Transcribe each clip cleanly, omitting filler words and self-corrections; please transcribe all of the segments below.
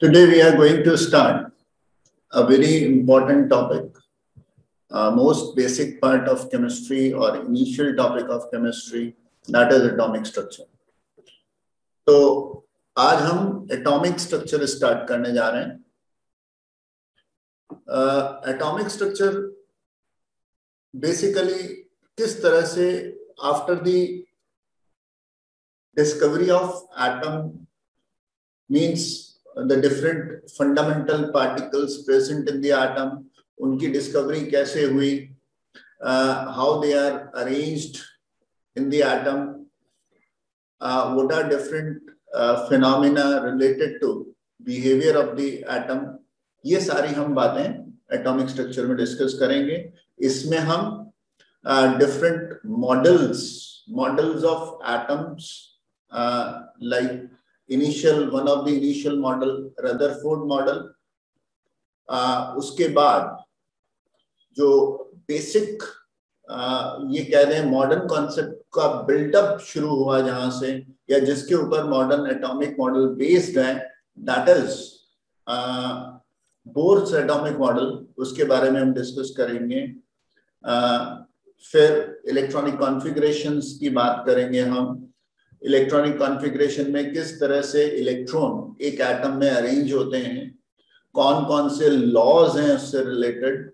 Today we are going to start a very important topic, most basic part of chemistry or initial topic of chemistry, that is atomic structure. तो आज हम atomic structure start करने जा रहे हैं. Atomic structure basically किस तरह से after the discovery of atom means the different fundamental particles present in the atom, उनकी discovery कैसे हुई, how they are arranged in the atom, what are different phenomena related to behavior of the atom, ये सारी हम बातें atomic structure में discuss करेंगे. इसमें हम different models of atoms like one of the initial model Rutherford model, उसके बाद जो बेसिक ये कह रहे हैं मॉडर्न कॉन्सेप्ट का बिल्डअप शुरू हुआ जहां से या जिसके ऊपर मॉडर्न एटॉमिक मॉडल बेस्ड है, that is Bohr's atomic model. उसके बारे में हम डिस्कस करेंगे. फिर इलेक्ट्रॉनिक कॉन्फ़िगरेशंस की बात करेंगे. हम इलेक्ट्रॉनिक कॉन्फ़िगरेशन में किस तरह से इलेक्ट्रॉन एक एटम में अरेंज होते हैं, कौन कौन से लॉज हैं उससे रिलेटेड,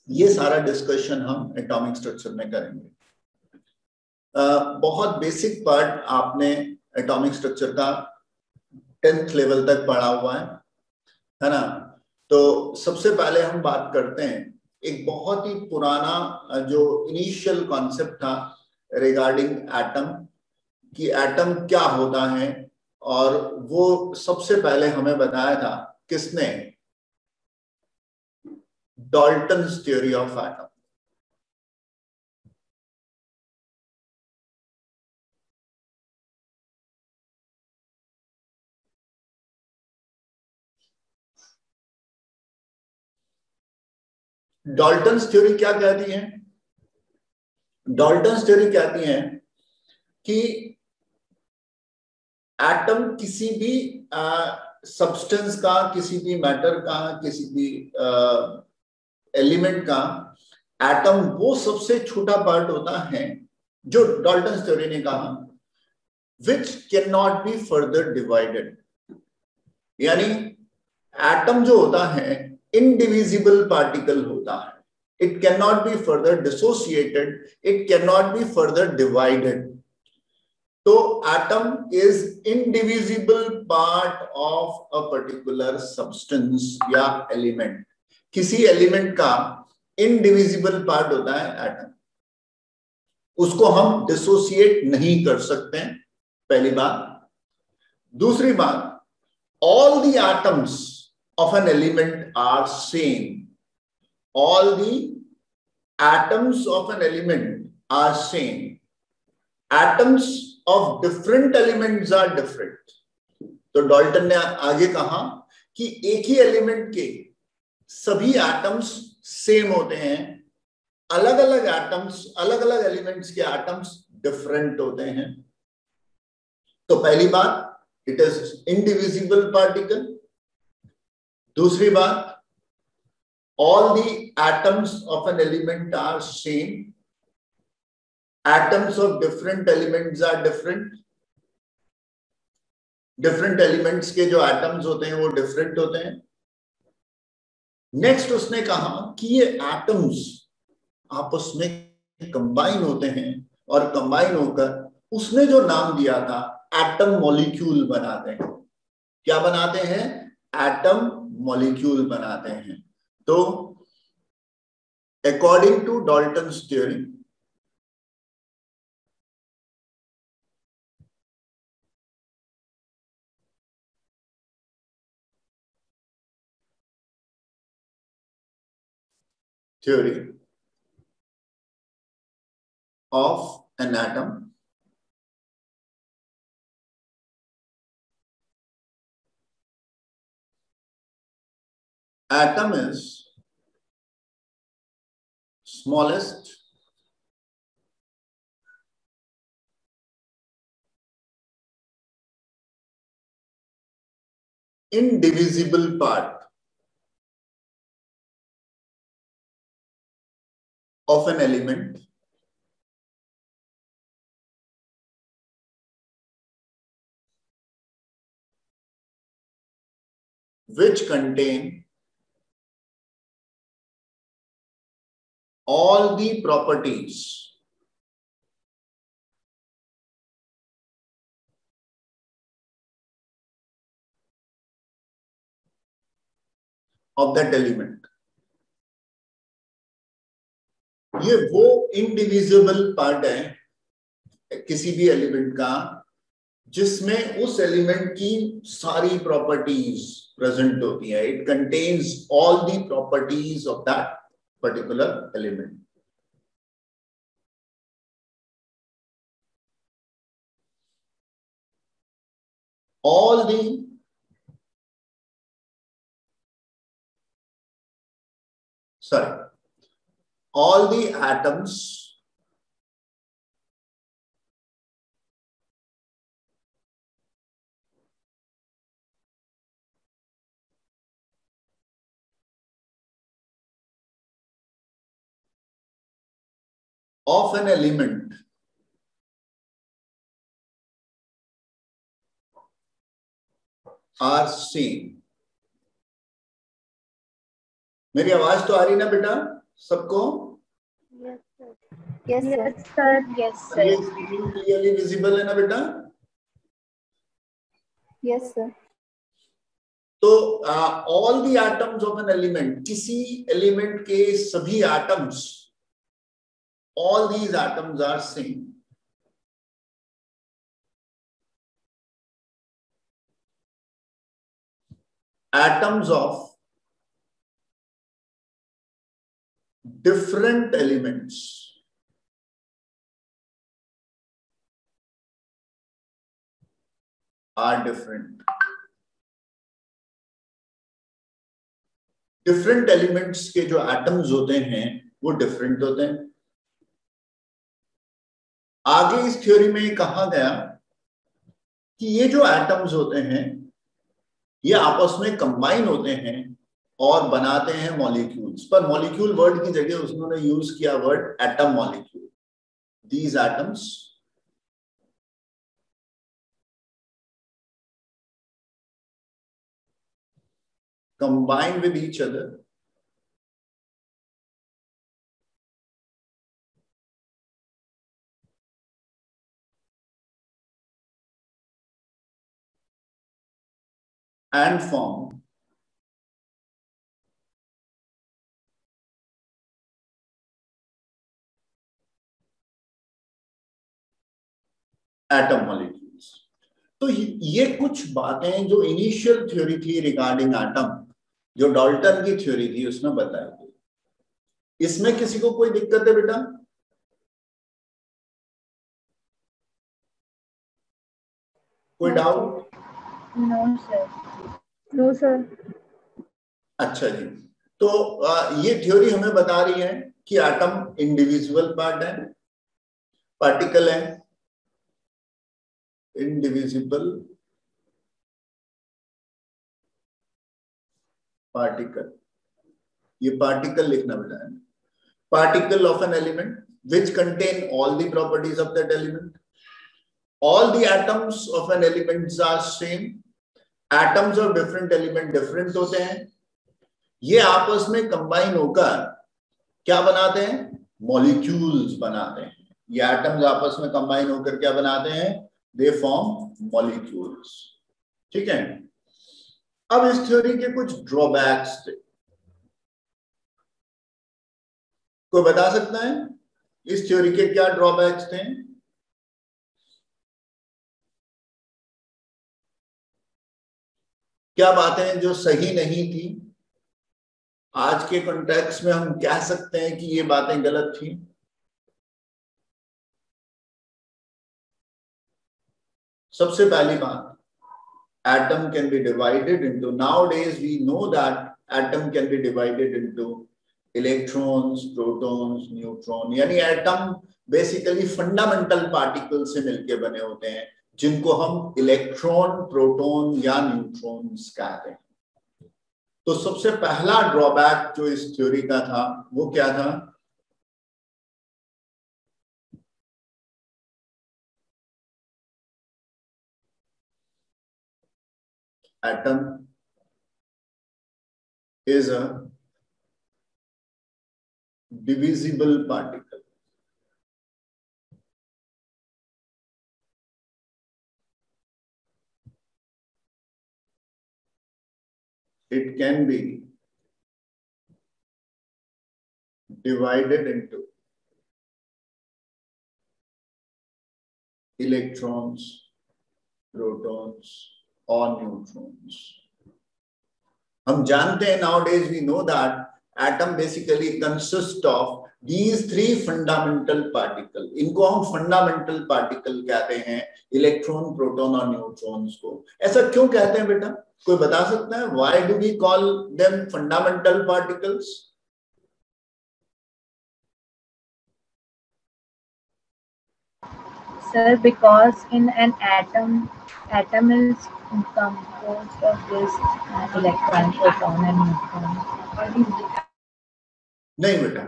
ये सारा डिस्कशन हम एटॉमिक स्ट्रक्चर में करेंगे. बहुत बेसिक पार्ट आपने एटॉमिक स्ट्रक्चर का 10th लेवल तक पढ़ा हुआ है ना. तो सबसे पहले हम बात करते हैं एक बहुत ही पुराना जो इनिशियल कॉन्सेप्ट था रिगार्डिंग एटम, कि एटम क्या होता है, और वो सबसे पहले हमें बताया था किसने? Dalton's theory of atom. Dalton's theory क्या कहती है? डाल्टन्स थ्योरी कहती है कि एटम किसी भी सब्सटेंस का, किसी भी मैटर का, किसी भी एलिमेंट का एटम वो सबसे छोटा पार्ट होता है जो डाल्टन्स थ्योरी ने कहा which can not be further divided. यानी एटम जो होता है इनडिविजिबल पार्टिकल होता है. It can not be further dissociated, it can not be further divided. तो atom is indivisible part of a particular substance या एलिमेंट. किसी एलिमेंट का इनडिविजिबल पार्ट होता है एटम, उसको हम डिसोसिएट नहीं कर सकते हैं, पहली बात. दूसरी बात, all the atoms of an element are same. All the atoms of an element are same. Atoms of different elements are different. तो डाल्टन ने आगे कहा कि एक ही एलिमेंट के सभी एटम्स सेम होते हैं, अलग अलग एटम्स, अलग अलग एलिमेंट्स के एटम्स डिफरेंट होते हैं. तो पहली बात, इट इज इनडिविजिबल पार्टिकल. दूसरी बात, all the atoms of an element are same. Atoms of different elements are different. Different elements के जो atoms होते हैं वो different होते हैं. Next उसने कहा कि ये atoms आपस में combine होते हैं और combine होकर उसने जो नाम दिया था atom molecule बनाते हैं. क्या बनाते हैं? atom molecule बनाते हैं. तो according to Dalton's theory, theory of an atom, atom is smallest indivisible part of an element which contain all the properties of that element. ये वो इंडिविजिबल पार्ट है किसी भी एलिमेंट का जिसमें उस एलिमेंट की सारी प्रॉपर्टीज प्रेजेंट होती है. It contains all the properties of that particular element. All the atoms of an element are same. मेरी आवाज तो आ रही ना बेटा सबको? Yes sir. Yes sir. ये स्क्रीन क्लियरली विजिबल है ना बेटा? Yes sir. तो all the atoms of an element, किसी एलिमेंट के सभी एटम्स, all these atoms are same. Atoms of different elements are different. Different elements के जो atoms होते हैं वो different होते हैं. आगे इस थ्योरी में कहा गया कि ये जो atoms होते हैं ये आपस में कंबाइन होते हैं और बनाते हैं मॉलिक्यूल्स. पर मॉलिक्यूल वर्ड की जगह उसने यूज किया word atom molecule. These atoms combine with each other and form atom molecules. तो ये कुछ बातें जो इनिशियल थ्योरी थी रिगार्डिंग एटम, जो डाल्टन की थ्योरी थी उसमें बताई गई. इसमें किसी को कोई दिक्कत है बेटा? कोई doubt? No sir. No sir. अच्छा जी. तो ये थ्योरी हमें बता रही है कि एटम इंडिविजुअल पार्ट है, पार्टिकल है, इंडिविजिबल पार्टिकल. ये पार्टिकल लिखना बेटा है. Particle of an element which contain all the properties of that element. All the atoms of an element are same. Atoms of different element different होते हैं. ये आपस में कंबाइन होकर क्या बनाते हैं? मॉलिक्यूल्स बनाते हैं. ये एटम्स आपस में कंबाइन होकर क्या बनाते हैं? They form molecules. ठीक है. अब इस थ्योरी के कुछ ड्रॉबैक्स थे. कोई बता सकता है इस थ्योरी के क्या ड्रॉबैक्स थे? क्या बातें जो सही नहीं थी? आज के कॉन्टेक्स्ट में हम कह सकते हैं कि ये बातें गलत थी. सबसे पहली बात, atom can be divided into, nowadays we know that atom can be divided into electrons, protons, neutrons. यानी atom basically fundamental particles से मिलके बने होते हैं जिनको हम इलेक्ट्रॉन, प्रोटॉन या न्यूट्रॉन्स कहते हैं। तो सबसे पहला ड्रॉबैक जो इस थ्योरी का था वो क्या था? Atom is a divisible particle. It can be divided into electrons, protons or neutrons. हम जानते हैं nowadays we know that atom basically consists of these three fundamental particles. इनको हम fundamental particle कहते हैं, इलेक्ट्रॉन, प्रोटॉन और न्यूट्रॉन्स को। ऐसा क्यों कहते हैं बेटा? कोई बता सकता है? Why do we call them fundamental particles? Sir, because in an atom is composed of this electron, proton and neutron. नहीं बेटा,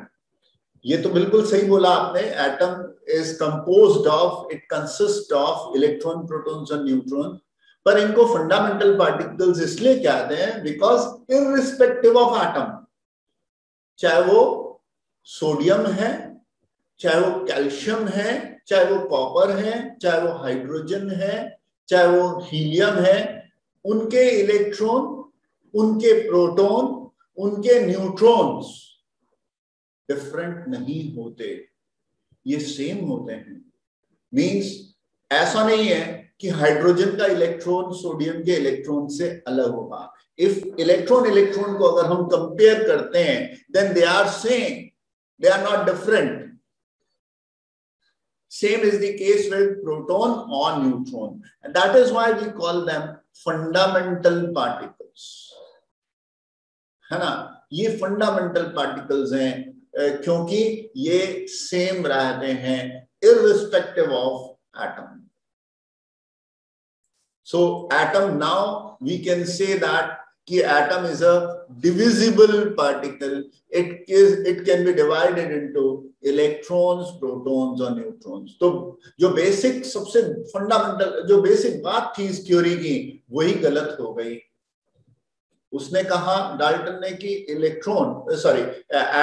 ये तो बिल्कुल सही बोला आपने। Atom is composed of, it consist of electron, protons और न्यूट्रॉन। पर इनको फंडामेंटल पार्टिकल्स इसलिए कहते हैं बिकॉज इररिस्पेक्टिव ऑफ एटम, चाहे वो सोडियम है, चाहे वो कैल्शियम है, चाहे वो कॉपर है, चाहे वो हाइड्रोजन है, चाहे वो हीलियम है, उनके इलेक्ट्रॉन, उनके प्रोटॉन, उनके न्यूट्रॉन्स डिफरेंट नहीं होते, ये सेम होते हैं। मींस ऐसा नहीं है कि हाइड्रोजन का इलेक्ट्रॉन सोडियम के इलेक्ट्रॉन से अलग होगा। इफ इलेक्ट्रॉन को अगर हम कंपेयर करते हैं then they are same, they are not different. Same is the case with proton or neutron, and that is why we call them fundamental particles, है ना? ये fundamental particles हैं क्योंकि ये सेम रहते हैं irrespective of atom. So atom, now we can say that कि atom is a divisible particle. It can be divided into electrons, protons और neutrons. तो जो बेसिक, सबसे फंडामेंटल जो बेसिक बात थी इस थ्योरी की, वही गलत हो गई। उसने कहा, डाल्टन ने, कि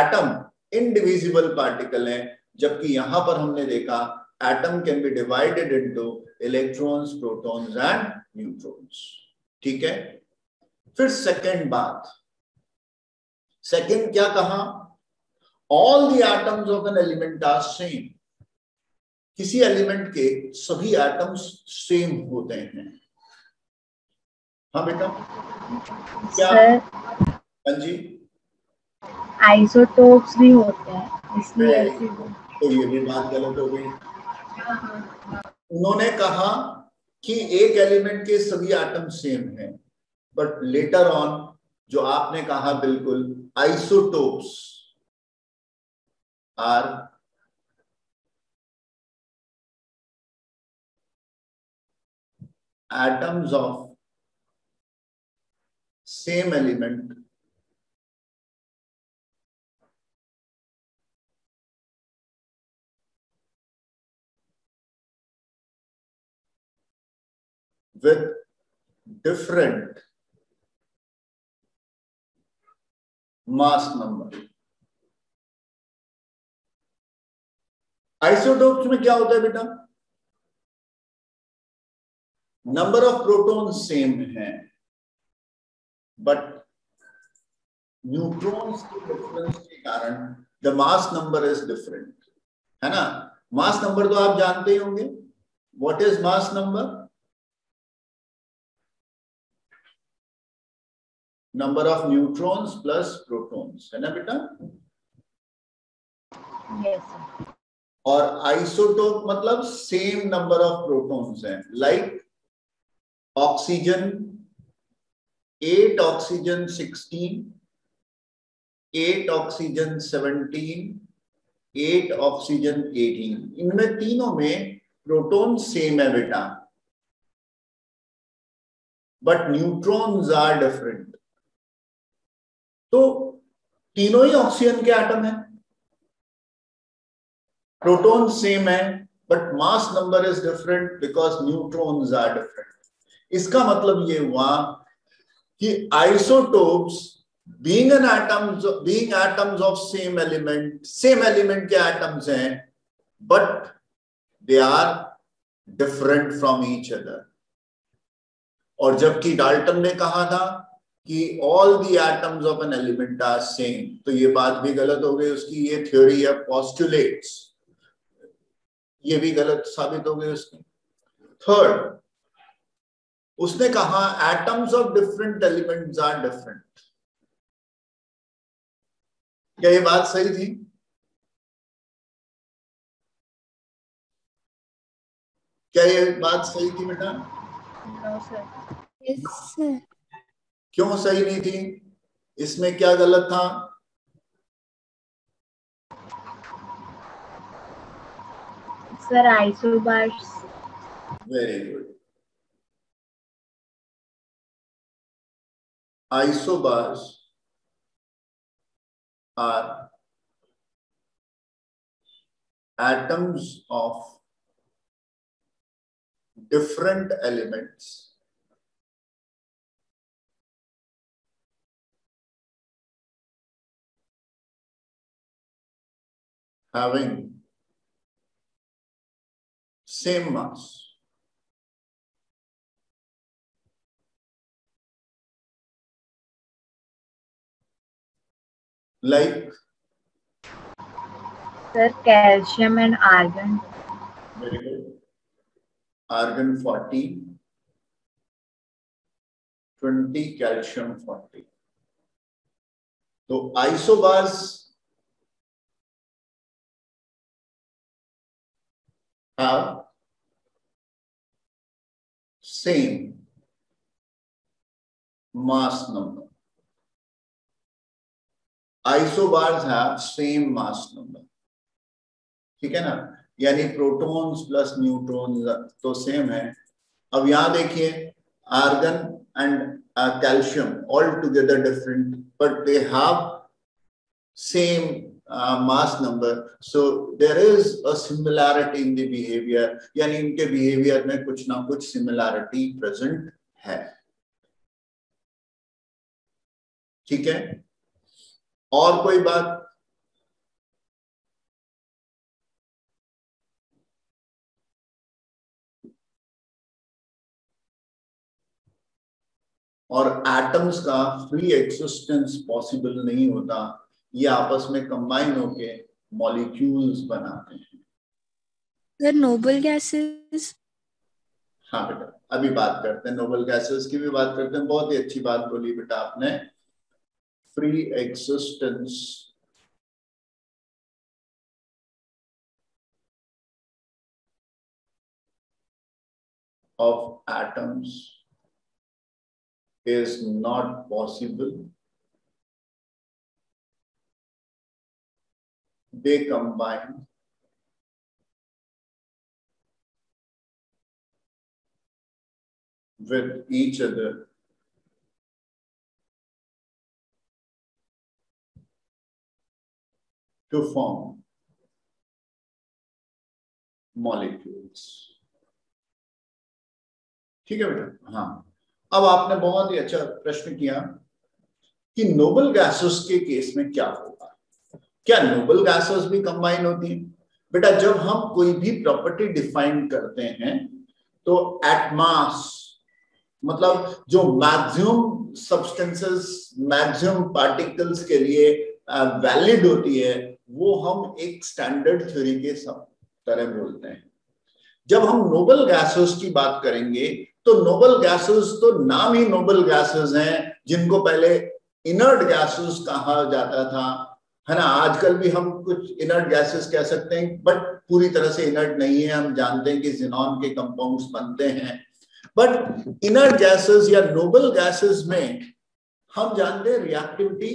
एटम इनडिविजिबल पार्टिकल है, जबकि यहां पर हमने देखा atom can be divided into electrons, protons and neutrons. ठीक है। फिर सेकंड बात, सेकंड क्या कहा? All the atoms of an element are same. किसी एलिमेंट के सभी एटम्स सेम होते हैं। हाँ बेटा, क्या? हाँ जी, आइसोटोप्स भी होते हैं, इसलिए तो ये भी बात गलत हो गई। उन्होंने कहा कि एक एलिमेंट के सभी एटम सेम हैं, बट लेटर ऑन जो आपने कहा बिल्कुल, isotopes are atoms of same element with different mass number. Isotopes में क्या होता है बेटा? नंबर ऑफ प्रोटॉन सेम है, बट न्यूट्रॉन्स के डिफरेंस के कारण the mass number is different, है ना? मास नंबर तो आप जानते ही होंगे। What is mass number? Number of neutrons plus protons, है ना बेटा? यस। और आइसोटोप मतलब सेम नंबर ऑफ प्रोटॉन्स हैं। Like oxygen 8 oxygen 16, 8 oxygen 17, 8 oxygen 18, इनमें तीनों में प्रोटॉन सेम है बेटा, बट न्यूट्रॉन्स आर डिफरेंट। तो तीनों ही ऑक्सीजन के एटम है, प्रोटॉन सेम है, but mass number is different because neutrons are different. इसका मतलब ये हुआ कि isotopes being atoms of same element के atoms हैं, but they are different from each other। और जबकि डाल्टन ने कहा था कि all the atoms of an element are same, तो ये बात भी गलत हो गई उसकी, ये थ्योरी है postulates, ये भी गलत साबित हो गई उसकी। थर्ड, उसने कहा atoms of different elements are different। क्या ये बात सही थी? क्या ये बात सही थी बेटा? No sir. Yes sir. क्यों सही नहीं थी? इसमें क्या गलत था? Sir isobars. Very good. Isobars are atoms of different elements having same mass। Like sir calcium and argon. very good, argon 40, 20 calcium 40। तो isobars have same mass number। Isobars have same mass number, ठीक है ना, यानी protons plus neutrons तो same है। अब यहां देखिए argon and calcium all together different, but they have same mass number, so there is a similarity in the behaviour, यानी इनके बिहेवियर में कुछ ना कुछ सिमिलैरिटी प्रेजेंट है, ठीक है। और कोई बात? और एटम्स का फ्री एक्सिस्टेंस पॉसिबल नहीं होता, ये आपस में कंबाइन होके मॉलिक्यूल्स बनाते हैं। Sir noble gases. हाँ बेटा, अभी बात करते हैं नोबल गैसेस की भी बात करते हैं। बहुत ही अच्छी बात बोली बेटा आपने, free existence of atoms is not possible, they combine with each other to form molecules, ठीक है बेटा। हाँ, अब आपने बहुत ही अच्छा प्रश्न किया कि नोबल गैसेस के केस में क्या होगा, क्या नोबल गैसेस भी कंबाइन होती हैं? बेटा जब हम कोई भी प्रॉपर्टी डिफाइन करते हैं तो एट मास, मतलब जो मैक्सिमम सब्सटेंसेस मैक्सिमम पार्टिकल्स के लिए वैलिड होती है, वो हम एक स्टैंडर्ड थ्योरी के तरह बोलते हैं। जब हम नोबल गैसेस की बात करेंगे तो नोबल गैसेस तो नाम ही नोबल गैसेस हैं, जिनको पहले इनर्ट गैसेस कहा जाता था, है ना। आजकल भी हम कुछ इनर्ट गैसेस कह सकते हैं, बट पूरी तरह से इनर्ट नहीं है। हम जानते हैं कि ज़ीनॉन के कंपाउंड्स बनते हैं, बट इनर्ट गैसेस या नोबल गैसेस में हम जानते हैं रिएक्टिविटी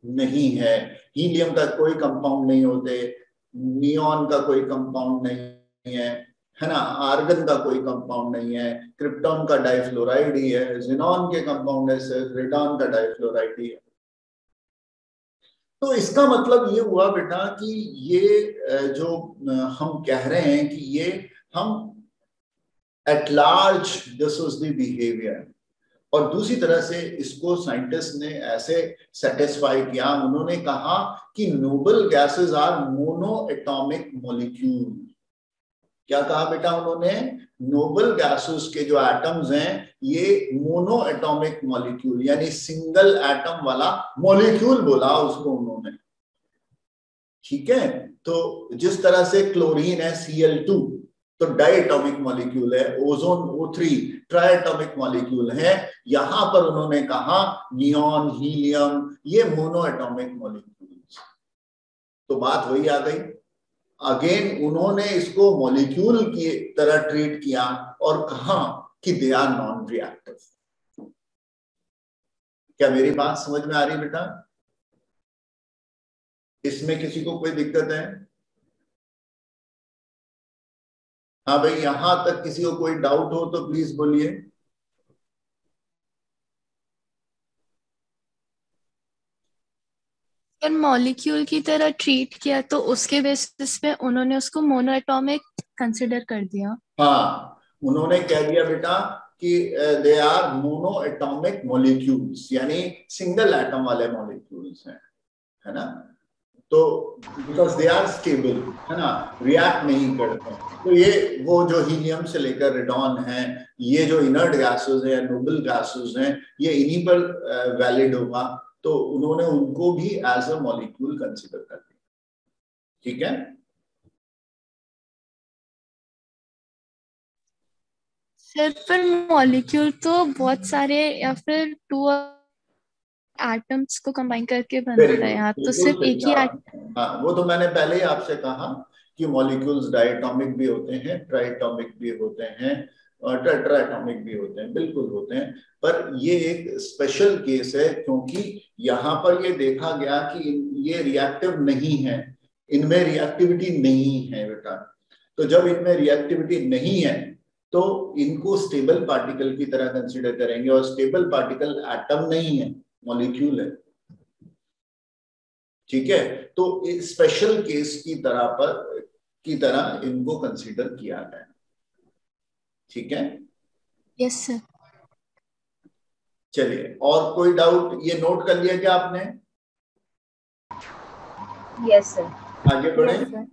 नहीं है। हीलियम का कोई कंपाउंड नहीं होते, नियॉन का कोई कंपाउंड नहीं है, है ना, आर्गन का कोई कंपाउंड नहीं है, क्रिप्टॉन का डाइफ्लोराइड ही है, जिनॉन के कंपाउंड है सिर्फ, रेडॉन का डाइफ्लोराइड ही है। तो इसका मतलब ये हुआ बेटा कि ये जो हम कह रहे हैं कि ये हम at large this was the behaviour. और दूसरी तरह से इसको साइंटिस्ट ने ऐसे सेटिस्फाई किया, उन्होंने कहा कि noble gases are mono atomic molecule. क्या कहा बेटा उन्होंने? नोबल गैसेस के जो एटम्स हैं ये मोनो एटॉमिक मॉलिक्यूल यानी सिंगल एटम वाला मॉलिक्यूल बोला उसको उन्होंने। ठीक है, तो जिस तरह से क्लोरीन है Cl2 तो डाइएटॉमिक मॉलिक्यूल है, ओजोन O3 ट्राइएटॉमिक मॉलिक्यूल है, यहां पर उन्होंने कहा नियॉन, हीलियम ये मोनो एटॉमिक मॉलिक्यूल्स। तो बात वही आ गई, अगेन उन्होंने इसको मॉलिक्यूल की तरह ट्रीट किया और कहा कि दे आर नॉन रिएक्टिव। क्या मेरी बात समझ में आ रही बेटा? इसमें किसी को कोई दिक्कत है? हाँ भाई, यहां तक किसी को कोई डाउट हो तो प्लीज बोलिए। मॉलिक्यूल की तरह ट्रीट किया तो उसके बेसिस पे उन्होंने उसको मोनोएटॉमिक कंसिडर कर दिया। हाँ, उन्होंने कह दिया बेटा कि they are mono atomic molecules यानी सिंगल एटम वाले मॉलिक्यूल्स हैं, है ना। तो बिकॉज दे आर स्टेबल, है ना, रिएक्ट नहीं करते। तो ये वो जो हीलियम से लेकर रेडॉन है, ये जो इनर्ट गैसेस हैं, नोबल गैसेस हैं, ये इन्हीं पर वैलिड होगा। तो उन्होंने उनको भी एज अ मॉलिक्यूल कंसिडर कर दिया। ठीक है, सर पर मॉलिक्यूल तो बहुत सारे या फिर टू एटम्स को कंबाइन करके बनता है, यहाँ तो बिल्कुल सिर्फ सही एक ही एटम। कहा। हाँ, वो तो मैंने पहले ही आपसे कहा कि मॉलिक्यूल्स डायटोमिक भी होते हैं, ट्राइटोमिक भी होते हैं और टेट्राएटॉमिक भी होते हैं, बिल्कुल होते हैं। पर ये एक स्पेशल केस है क्योंकि यहाँ पर ये देखा गया कि ये रिएक्टिव नहीं है, इनमें रिएक्टिविटी नहीं है बेटा। तो जब इनमें रिएक्टिविटी नहीं है तो इनको स्टेबल पार्टिकल की तरह कंसीडर करेंगे, और स्टेबल पार्टिकल एटम नहीं है, मॉलिक्यूल है। ठीक है, तो स्पेशल केस की तरह इनको कंसीडर किया गया। ठीक है, यस सर। चलिए, और कोई डाउट? ये नोट कर लिया क्या आपने? Yes sir. आगे बढ़े। Yes sir.